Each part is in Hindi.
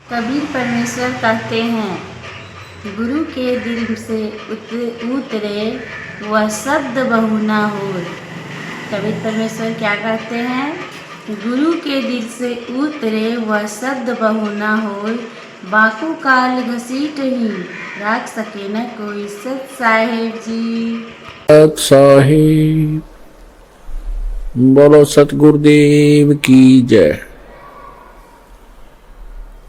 कबीर परमेश्वर कहते हैं, गुरु के दिल से उतरे वह शब्द बहु ना होए। कबीर परमेश्वर क्या कहते हैं? गुरु के दिल से उतरे वह शब्द बहु ना होए, बाकू काल घसीट ही राख सके न कोई। सत साहेब जी। सत साहिब बोलो, सतगुरुदेव की जय।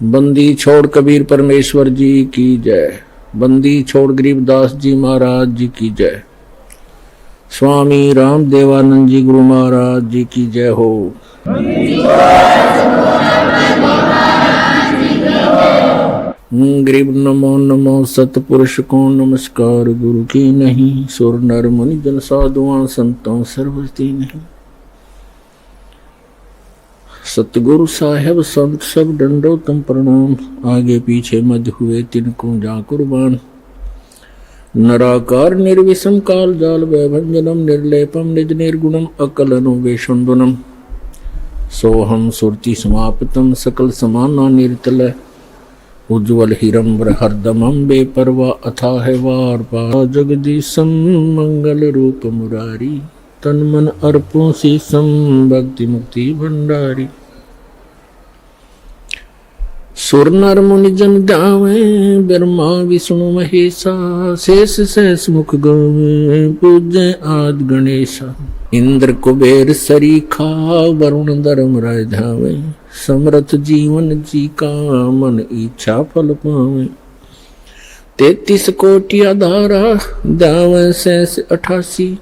बंदी छोड़ कबीर परमेश्वर जी की जय। बंदी छोड़ गरीबदास जी महाराज जी की जय। स्वामी राम देवानंद जी गुरु महाराज जी की जय हो। गरीब नमो नमो सतपुरुष को नमस्कार, गुरु की नहीं सुर नर मुनि जन साधुआं संतों सर्वस्ती नहीं। सतगुरु साहेब संत सब डंडो तम प्रणाम, आगे पीछे मध्य हुए तिनको जा कुर्बान। नराकार निर्विषम काल जाल वैभंजनम, निर्लेपम निज निर्गुणम अकलनो वेशुंदुनम। सोहम सुरति समाप्तम सकल समाना निर्तल, उज्ज्वल हिरंबर हरदमं बेपरवा अथाह वार पा। जगदीशम मंगल रूप मुरारी, तन मन अर्पों शीसम भक्ति मुक्ति भंडारी। सुर नर मुनि जन ध्यावे, ब्रह्मा विष्णु महेशा। शेष सहस मुख गावे, पूज्य आदि गणेशा। इंद्र कुबेर सरीखा, वरुण धर्म राय धावे। समर्थ जीवन जी का, मन इच्छा फल पावे। 33 कोटि आधारा, ध्यावे शेष 88।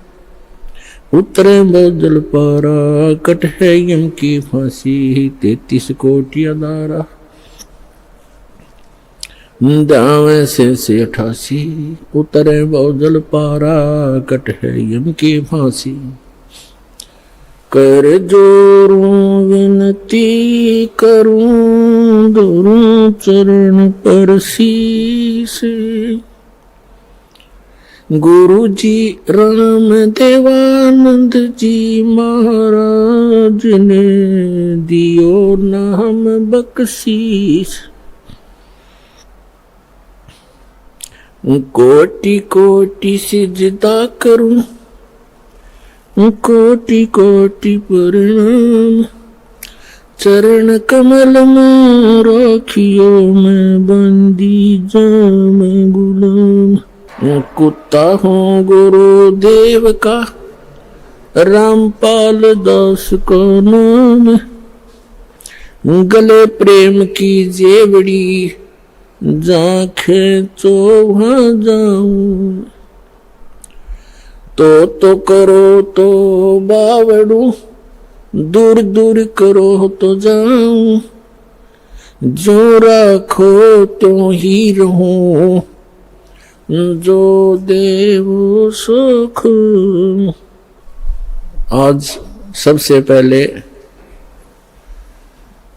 उतरे बोझल पारा, कट है यम की फांसी। 33 कोटि आधारा, ध्यावे शेष 88। उतरे बोझल पारा, कट है यम की फांसी। कर जोरूं विनती करूं, धरूं चरण पर शीस। गुरु जी राम देवानंद जी महाराज ने दियो नाम बख्शीश। कोटि कोटि सिजदा करूं, कोटि कोटि प्रणाम। चरण कमल में राखियो, मैं बंदी जाम गुलाम। कुत्ता हूँ गुरुदेव का, रामपाल दास का नाम। गले प्रेम की जेवड़ी, जाखे चो वहां जाऊं। तो करो तो बावड़ू, दूर दूर करो तो जाऊं। जो राखो तो ही रहूं, जो देव सुख। आज सबसे पहले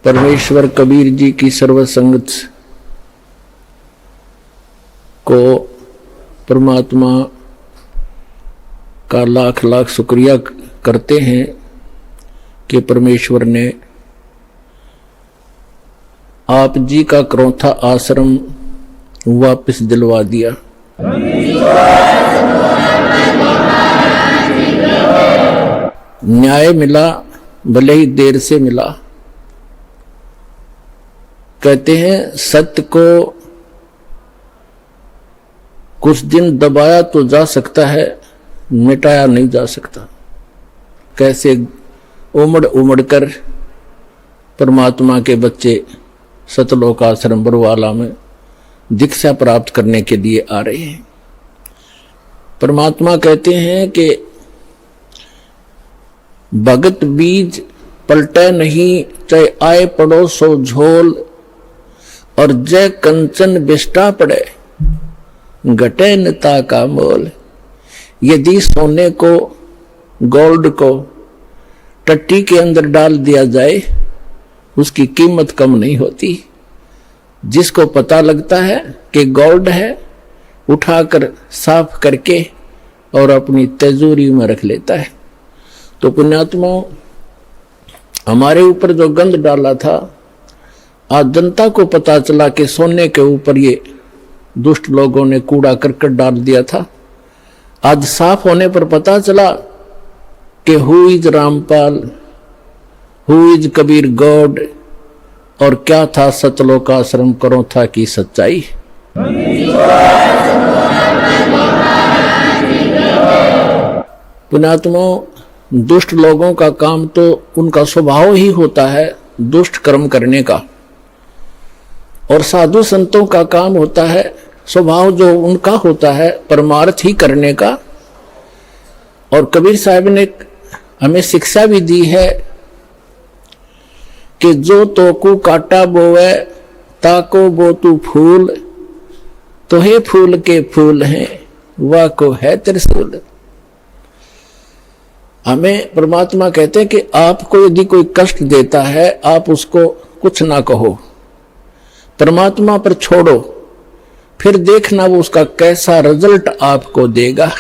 परमेश्वर कबीर जी की सर्वसंगत को परमात्मा का लाख लाख शुक्रिया करते हैं कि परमेश्वर ने आप जी का क्रौथा आश्रम वापस दिलवा दिया। न्याय मिला, भले ही देर से मिला। कहते हैं सत्य को कुछ दिन दबाया तो जा सकता है, मिटाया नहीं जा सकता। कैसे उमड़ उमड़ कर परमात्मा के बच्चे सतलोक आश्रम बरवाला में दीक्षा प्राप्त करने के लिए आ रहे हैं। परमात्मा कहते हैं कि भगत बीज पलटे नहीं, चाहे आए पड़ो सो झोल। और जय कंचन बिष्टा पड़े, घटे नता का मोल। यदि सोने को, गोल्ड को टट्टी के अंदर डाल दिया जाए, उसकी कीमत कम नहीं होती। जिसको पता लगता है कि गोल्ड है, उठाकर साफ करके और अपनी तिजोरी में रख लेता है। तो पुण्यात्माओं, हमारे ऊपर जो गंध डाला था आज जनता को पता चला कि सोने के ऊपर ये दुष्ट लोगों ने कूड़ा करकट डाल दिया था। आज साफ होने पर पता चला कि who is Rampal, who is Kabir God, और क्या था सतलोक आश्रम करो था की सच्चाई। पुण्यात्माओं, दुष्ट लोगों का काम तो उनका स्वभाव ही होता है दुष्ट कर्म करने का, और साधु संतों का काम होता है स्वभाव जो उनका होता है परमार्थ ही करने का। और कबीर साहब ने हमें शिक्षा भी दी है कि जो तोकू काटा बोवे ताको बो तू फूल, तो हे फूल के फूल हैं वाह को है त्रिशूल। हमें परमात्मा कहते हैं कि आपको यदि कोई कष्ट देता है आप उसको कुछ ना कहो, परमात्मा पर छोड़ो, फिर देखना वो उसका कैसा रिजल्ट आपको देगा।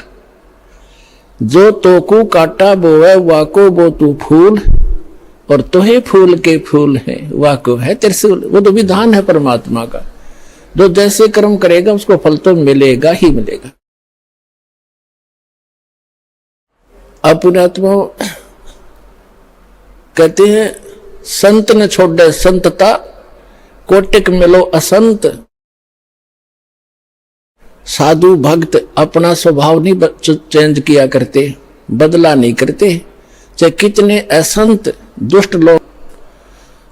जो तोकू काटा बोवे वाको बो तू फूल, और तोहे फूल के फूल हैं वाको है त्रिशूल। वो तो विधान है परमात्मा का, जो जैसे कर्म करेगा उसको फल तो मिलेगा ही मिलेगा। अब पुण्यात्मा कहते हैं संत न छोड़े संतता, कोटिक मिलो असंत। साधु भक्त अपना स्वभाव नहीं चेंज किया करते, बदला नहीं करते, चाहे कितने असंत दुष्ट लोग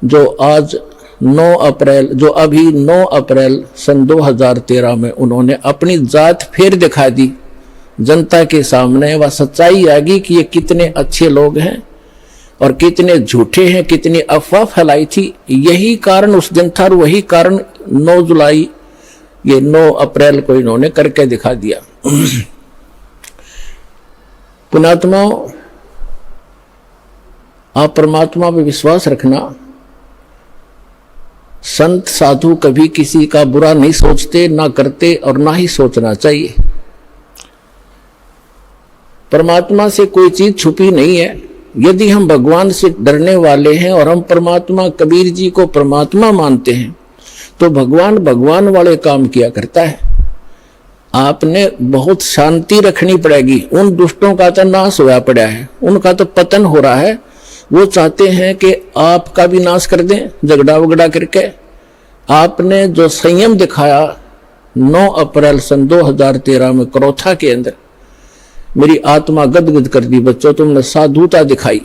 जो आज 9 अप्रैल जो अभी 9 अप्रैल सन 2013 में उन्होंने अपनी जात फिर दिखा दी जनता के सामने। वह सच्चाई आ गई कि ये कितने अच्छे लोग हैं और कितने झूठे हैं, कितनी अफवाह फैलाई थी। यही कारण उस दिन था और वही कारण 9 जुलाई ये 9 अप्रैल को इन्होंने करके दिखा दिया। पुण्यात्माओं, आप परमात्मा पे विश्वास रखना। संत साधु कभी किसी का बुरा नहीं सोचते, ना करते और ना ही सोचना चाहिए। परमात्मा से कोई चीज छुपी नहीं है। यदि हम भगवान से डरने वाले हैं और हम परमात्मा कबीर जी को परमात्मा मानते हैं तो भगवान भगवान वाले काम किया करता है। आपने बहुत शांति रखनी पड़ेगी। उन दुष्टों का तो नाश होया पड़ा है, उनका तो पतन हो रहा है। वो चाहते हैं कि आपका भी नाश कर दें झगड़ा वगड़ा करके। आपने जो संयम दिखाया 9 अप्रैल सन 2013 में करोथा के अंदर, मेरी आत्मा गदगद कर दी। बच्चों, तुमने साधुता दिखाई।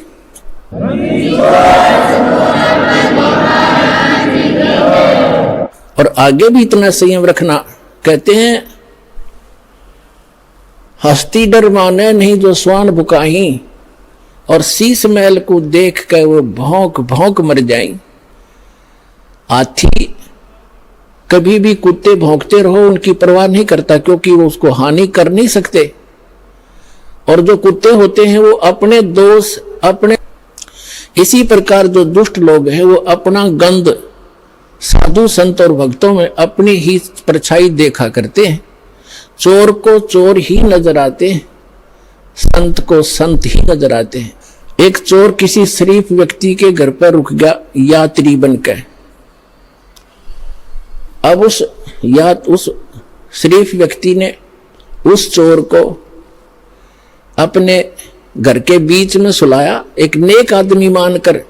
और आगे भी इतना संयम रखना। कहते हैं हस्ती डर माने नहीं जो स्वान बुकाही, और शीश महल को देख कर वो भौंक भौंक मर जाएं। हाथी कभी भी कुत्ते भौंकते रहो उनकी परवाह नहीं करता, क्योंकि वो उसको हानि कर नहीं सकते। और जो कुत्ते होते हैं वो अपने दोष अपने, इसी प्रकार जो दुष्ट लोग हैं वो अपना गंध साधु संत और भक्तों में अपनी ही परछाई देखा करते हैं। चोर को चोर ही नजर आते हैं, संत को संत ही नजर आते हैं। एक चोर किसी शरीफ व्यक्ति के घर पर रुक गया यात्री बनकर। अब उस शरीफ व्यक्ति ने उस चोर को अपने घर के बीच में सुलाया, एक नेक आदमी मानकर।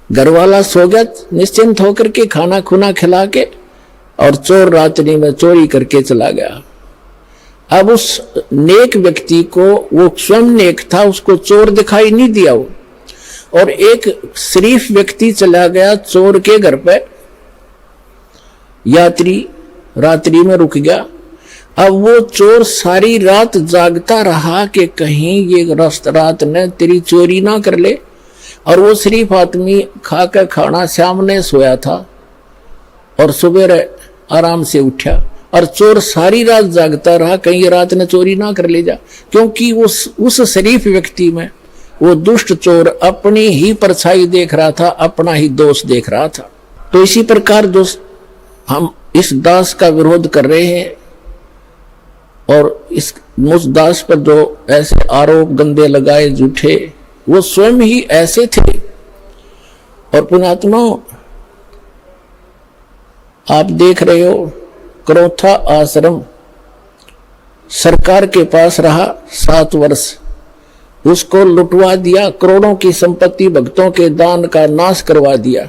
घर वाला सो गया निश्चिंत होकर के, खाना खुना खिला के, और चोर रात्रि में चोरी करके चला गया। अब उस नेक व्यक्ति को, वो स्वयं नेक था, उसको चोर दिखाई नहीं दिया वो, और एक शरीफ व्यक्ति चला गया चोर के घर पे, यात्री रात्रि में रुक गया। अब वो चोर सारी रात जागता रहा कि कहीं ये रात ने तेरी चोरी ना कर ले। और वो शरीफ आदमी खाकर खाना सामने सोया था और सुबह आराम से उठा, और चोर सारी रात जागता रहा कहीं ये रात ने चोरी ना कर ले जा, क्योंकि उस शरीफ व्यक्ति में वो दुष्ट चोर अपनी ही परछाई देख रहा था, अपना ही दोष देख रहा था। तो इसी प्रकार जो हम इस दास का विरोध कर रहे हैं और उस दास पर जो ऐसे आरोप गंदे लगाए झूठे, वो स्वयं ही ऐसे थे। और पुण्यात्माओं, आप देख रहे हो क्रोथा आश्रम सरकार के पास रहा 7 वर्ष, उसको लुटवा दिया, करोड़ों की संपत्ति भक्तों के दान का नाश करवा दिया।